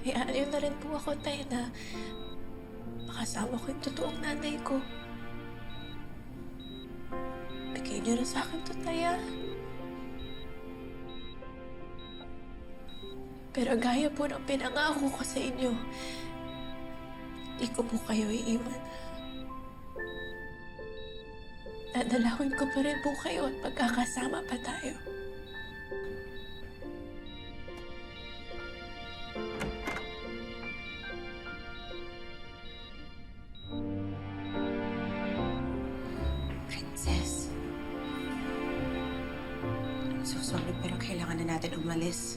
May ayaw na rin po ako, Tay, na makasama ko yung totoong nanay ko. Bigay niyo na sa akin to, Tay, ah. Pero gaya po ng pinangako ko sa inyo, di ko po kayo iiwan. Dadalawin ko pa rin po kayo at magkakasama pa tayo. Princess. I'm so sorry pero kailangan na natin umalis.